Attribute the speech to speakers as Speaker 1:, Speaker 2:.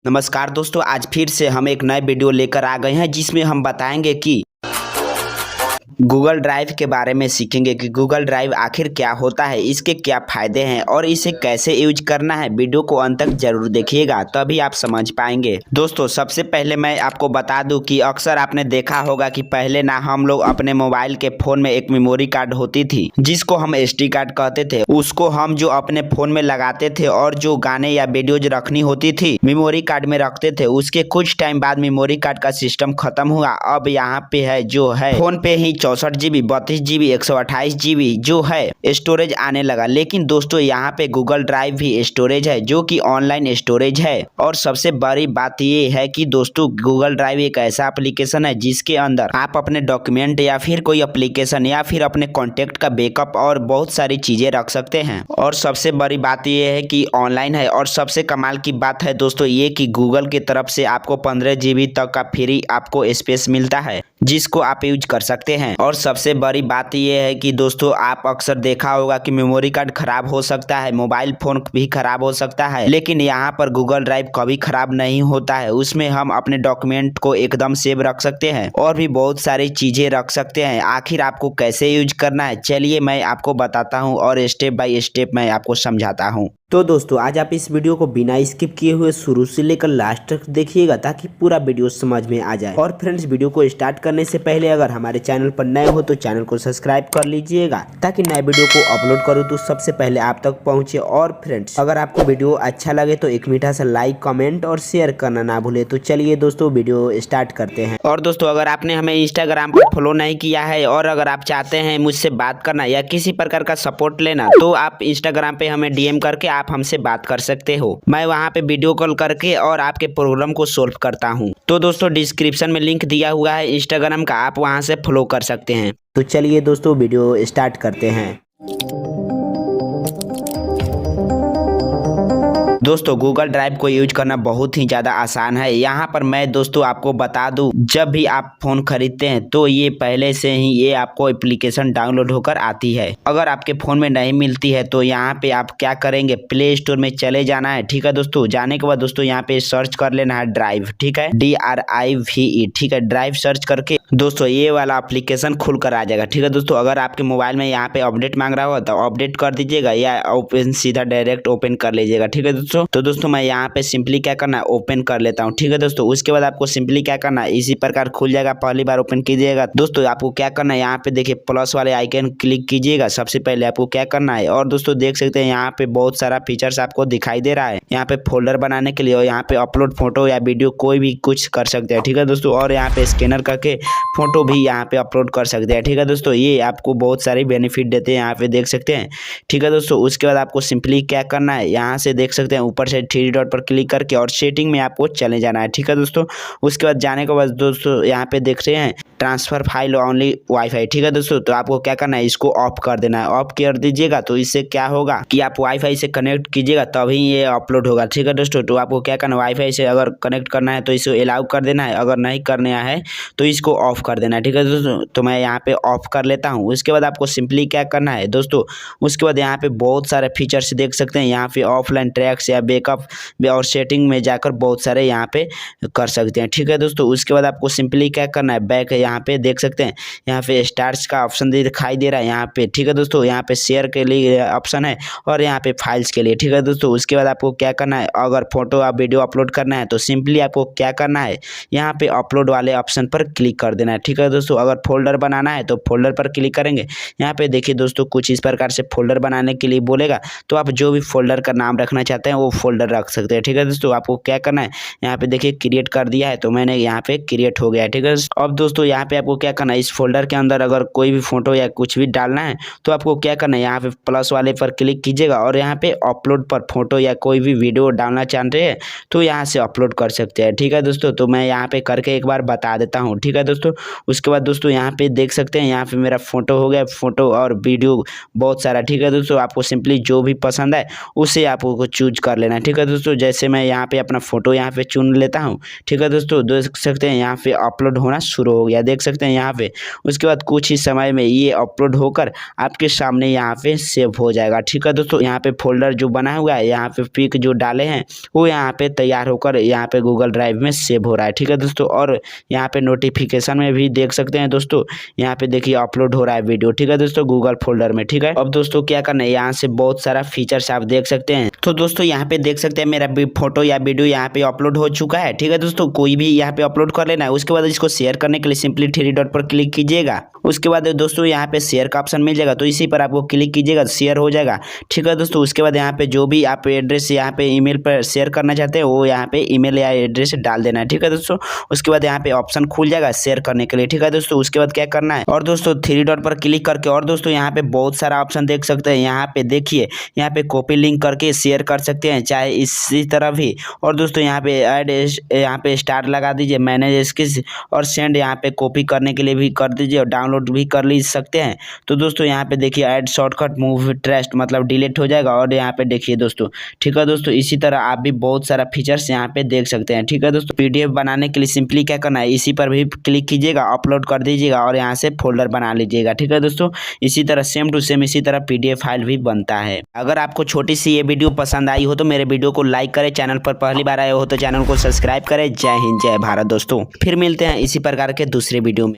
Speaker 1: नमस्कार दोस्तों, आज फिर से हम एक नए वीडियो लेकर आ गए हैं जिसमें हम बताएंगे कि गूगल ड्राइव के बारे में सीखेंगे कि गूगल ड्राइव आखिर क्या होता है, इसके क्या फायदे हैं और इसे कैसे यूज करना है। वीडियो को अंत तक जरूर देखिएगा तभी आप समझ पाएंगे। दोस्तों, सबसे पहले मैं आपको बता दूं कि अक्सर आपने देखा होगा कि पहले ना हम लोग अपने मोबाइल के फोन में एक मेमोरी कार्ड होती थी जिसको हम SD कार्ड कहते थे। उसको हम जो अपने फोन में लगाते थे और जो गाने या वीडियोज रखनी होती थी मेमोरी कार्ड में रखते थे। उसके कुछ टाइम बाद मेमोरी कार्ड का सिस्टम खत्म हुआ। अब यहाँ पे है जो है फोन पे ही 64 GB, 32 GB, 128 GB जो है स्टोरेज आने लगा। लेकिन दोस्तों, यहाँ पे गूगल ड्राइव भी स्टोरेज है जो कि ऑनलाइन स्टोरेज है। और सबसे बड़ी बात ये है कि दोस्तों, गूगल ड्राइव एक ऐसा एप्लीकेशन है जिसके अंदर आप अपने डॉक्यूमेंट या फिर कोई एप्लीकेशन या फिर अपने कॉन्टेक्ट का बैकअप और बहुत सारी चीजें रख सकते हैं। और सबसे बड़ी बात ये है कि ऑनलाइन है। और सबसे कमाल की बात है दोस्तों ये कि गूगल की तरफ से आपको 15 GB तक का फ्री आपको स्पेस मिलता है जिसको आप यूज कर सकते हैं। और सबसे बड़ी बात यह है कि दोस्तों, आप अक्सर देखा होगा कि मेमोरी कार्ड खराब हो सकता है, मोबाइल फोन भी खराब हो सकता है, लेकिन यहाँ पर गूगल ड्राइव कभी खराब नहीं होता है। उसमें हम अपने डॉक्यूमेंट को एकदम सेव रख सकते हैं और भी बहुत सारी चीजें रख सकते हैं। आखिर आपको कैसे यूज करना है, चलिए मैं आपको बताता हूँ और स्टेप बाय स्टेप मैं आपको समझाता हूँ। तो दोस्तों, आज आप इस वीडियो को बिना स्किप किए हुए शुरू से लेकर लास्ट तक देखिएगा ताकि पूरा वीडियो समझ में आ जाए। और फ्रेंड्स, वीडियो को स्टार्ट करने से पहले अगर हमारे चैनल पर नए हो तो चैनल को सब्सक्राइब कर लीजिएगा ताकि नए वीडियो को अपलोड करूँ तो सबसे पहले आप तक पहुंचे। और फ्रेंड्स, अगर आपको वीडियो अच्छा लगे तो एक मीठा सा लाइक, कमेंट और शेयर करना ना भूले। तो चलिए दोस्तों, वीडियो स्टार्ट करते हैं। और दोस्तों, अगर आपने हमें इंस्टाग्राम पर फॉलो नहीं किया है और अगर आप चाहते हैं मुझसे बात करना या किसी प्रकार का सपोर्ट लेना तो आप इंस्टाग्राम पे हमें DM करके आप हमसे बात कर सकते हो। मैं वहां पे वीडियो कॉल करके और आपके प्रॉब्लम को सॉल्व करता हूं। तो दोस्तों, डिस्क्रिप्शन में लिंक दिया हुआ है इंस्टाग्राम का, आप वहां से फॉलो कर सकते हैं। तो चलिए दोस्तों, वीडियो स्टार्ट करते हैं। दोस्तों, गूगल ड्राइव को यूज करना बहुत ही ज़्यादा आसान है। यहाँ पर मैं दोस्तों आपको बता दूं, जब भी आप फ़ोन खरीदते हैं तो ये पहले से ही ये आपको एप्लीकेशन डाउनलोड होकर आती है। अगर आपके फ़ोन में नहीं मिलती है तो यहाँ पे आप क्या करेंगे, प्ले स्टोर में चले जाना है। ठीक है दोस्तों, जाने के बाद दोस्तों यहाँ पे सर्च कर लेना है ड्राइव। ठीक है, DRIVE। ठीक है, ड्राइव सर्च करके दोस्तों ये वाला एप्लीकेशन खुल कर आ जाएगा। ठीक है दोस्तों, अगर आपके मोबाइल में यहाँ पे अपडेट मांग रहा होगा तो अपडेट कर दीजिएगा या ओपन सीधा डायरेक्ट ओपन कर लीजिएगा। ठीक है दोस्तों, तो दोस्तों मैं यहाँ पे सिंपली क्या करना है, ओपन कर लेता हूँ। ठीक है दोस्तों, उसके बाद आपको सिंपली क्या करना है, इसी प्रकार खुल जाएगा। पहली बार ओपन कीजिएगा दोस्तों, आपको क्या करना है, यहाँ पे देखिए प्लस वाले आइकन क्लिक कीजिएगा। सबसे पहले आपको क्या करना है, और दोस्तों देख सकते हैं यहाँ पे बहुत सारा फीचर्स आपको दिखाई दे रहा है। यहाँ पे फोल्डर बनाने के लिए और यहाँ पे अपलोड फोटो या वीडियो कोई भी कुछ कर सकते हैं। ठीक है दोस्तों, और यहाँ पे स्कैनर करके फोटो भी यहाँ पे अपलोड कर सकते हैं। ठीक है दोस्तों, ये आपको बहुत सारी बेनिफिट देते हैं, यहाँ पे देख सकते हैं। ठीक है दोस्तों, उसके बाद आपको सिंपली क्या करना है, यहाँ से देख सकते हैं ऊपर से 3 डॉट पर क्लिक करके और सेटिंग में आपको चले जाना है। ठीक है दोस्तों, उसके बाद जाने के बाद दोस्तों यहाँ पे देख रहे हैं ट्रांसफर फाइल ओनली वाईफाई। ठीक है दोस्तों, तो आपको क्या करना है, इसको ऑफ कर देना है। ऑफ कर दीजिएगा तो इससे क्या होगा कि आप वाईफाई से कनेक्ट कीजिएगा तभी ये अपलोड होगा। ठीक है दोस्तों, तो आपको क्या करना है, वाईफाई से अगर कनेक्ट करना है तो इसको अलाउ कर देना है, अगर नहीं करना है तो इसको ऑफ कर देना है। ठीक है दोस्तों, तो मैं यहाँ पे ऑफ कर लेता हूँ। उसके बाद आपको सिंपली क्या करना है दोस्तों, उसके बाद यहाँ पे बहुत सारे फीचर्स देख सकते हैं। यहाँ पे ऑफलाइन ट्रैक्स या बैकअप और सेटिंग में जाकर बहुत सारे यहाँ पे कर सकते हैं। ठीक है दोस्तों, उसके बाद आपको सिंपली क्या करना है, बैक यहाँ पे देख सकते हैं, यहाँ पे स्टार्स का ऑप्शन दिखाई दे रहा है यहाँ पे। ठीक है दोस्तों, यहाँ पे शेयर के लिए ऑप्शन है और यहाँ पे फाइल्स के लिए। ठीक है दोस्तों, उसके बाद आपको क्या करना है, अगर फोटो या वीडियो अपलोड करना है तो सिंपली आपको क्या करना है, यहाँ पे अपलोड वाले ऑप्शन पर क्लिक कर देना है। ठीक है दोस्तों, अगर फोल्डर बनाना है तो फोल्डर पर क्लिक करेंगे। यहाँ पे देखिए दोस्तों, कुछ इस प्रकार से फोल्डर बनाने के लिए बोलेगा, तो आप जो भी फोल्डर का नाम रखना चाहते हैं वो फोल्डर रख सकते हैं। ठीक है दोस्तों, आपको क्या करना है, यहाँ पे देखिए क्रिएट कर दिया है तो मैंने यहाँ पे क्रिएट हो गया है। ठीक है, अब दोस्तों यहाँ पे आपको क्या करना है, इस फोल्डर के अंदर अगर कोई भी फोटो या कुछ भी डालना है तो आपको क्या करना है, यहाँ पे प्लस वाले पर क्लिक कीजिएगा और यहाँ पे अपलोड पर फोटो या कोई भी वीडियो डालना चाहते हैं तो यहाँ से अपलोड कर सकते हैं। ठीक है दोस्तों, तो मैं यहाँ पे करके एक बार बता देता हूँ। ठीक है दोस्तों, उसके बाद दोस्तों यहाँ पे देख सकते हैं, यहाँ पे मेरा फोटो हो गया, फोटो और वीडियो बहुत सारा। ठीक है दोस्तों, आपको सिंपली जो भी पसंद है उसे आपको चूज कर लेना है। ठीक है दोस्तों, जैसे मैं यहाँ पे अपना फोटो यहाँ पे चुन लेता हूँ। ठीक है दोस्तों, देख सकते हैं यहाँ पे अपलोड होना शुरू हो गया, देख सकते हैं यहाँ पे। उसके बाद कुछ ही समय में ये अपलोड होकर आपके सामने यहाँ पे सेव हो जाएगा। ठीक है दोस्तों, यहाँ पे फोल्डर जो बना हुआ है, यहाँ पे पिक जो डाले हैं वो यहाँ पे तैयार होकर यहाँ पे गूगल ड्राइव में सेव हो रहा है। ठीक है दोस्तों, और यहाँ पे नोटिफिकेशन में भी देख सकते हैं दोस्तों, यहाँ पे देखिए अपलोड हो रहा है वीडियो। ठीक है दोस्तों, गूगल फोल्डर में। ठीक है, अब दोस्तों क्या करना है, यहाँ से बहुत सारा फीचर्स आप देख सकते हैं। तो दोस्तों यहाँ पे देख सकते हैं मेरा फोटो या वीडियो यहाँ पे अपलोड हो चुका है। ठीक है दोस्तों, कोई भी यहाँ पे अपलोड कर लेना है। उसके बाद इसको शेयर करने के लिए सिंपली थ्री डॉट पर क्लिक कीजिएगा। उसके बाद दोस्तों यहाँ पे शेयर का ऑप्शन मिल जाएगा, तो इसी पर आपको क्लिक कीजिएगा, शेयर हो जाएगा। ठीक है दोस्तों, उसके बाद यहाँ पे जो भी आप एड्रेस यहाँ पे ईमेल पर शेयर करना चाहते हैं वो यहाँ पे ईमेल या एड्रेस डाल देना है। ठीक है दोस्तों, उसके बाद यहाँ पे ऑप्शन खुल जाएगा शेयर करने के लिए। ठीक है दोस्तों, उसके बाद क्या करना है, और दोस्तों थ्री डॉट पर क्लिक करके, और दोस्तों यहाँ पे बहुत सारा ऑप्शन देख सकते हैं। यहाँ पे देखिए, यहाँ पे कॉपी लिंक करके शेयर कर सकते हैं, चाहे इसी तरह भी। और दोस्तों यहाँ पे ऐड यहाँ पे स्टार लगा दीजिए, मैनेज इसकी, और सेंड यहाँ पे कॉपी करने के लिए भी कर दीजिए, और डाउनलोड भी कर ली सकते हैं। तो दोस्तों यहाँ पे देखिए ऐड शॉर्टकट मूव ट्रस्ट मतलब डिलीट हो जाएगा, और यहाँ पे देखिए दोस्तों। ठीक है दोस्तों, इसी तरह आप भी बहुत सारा फीचर्स यहाँ पे देख सकते हैं। ठीक है दोस्तों, पीडीएफ बनाने के लिए सिंपली क्या करना है, इसी पर भी क्लिक कीजिएगा, अपलोड कर दीजिएगा और यहाँ से फोल्डर बना लीजिएगा। ठीक है दोस्तों, इसी तरह सेम टू सेम इसी तरह पीडीएफ फाइल भी बनता है। अगर आपको छोटी सी ये वीडियो पसंद आई हो तो मेरे वीडियो को लाइक करें, चैनल पर पहली बार आए हो तो चैनल को सब्सक्राइब करें। जय हिंद, जय भारत दोस्तों, फिर मिलते हैं इसी प्रकार के दूसरे वीडियो में।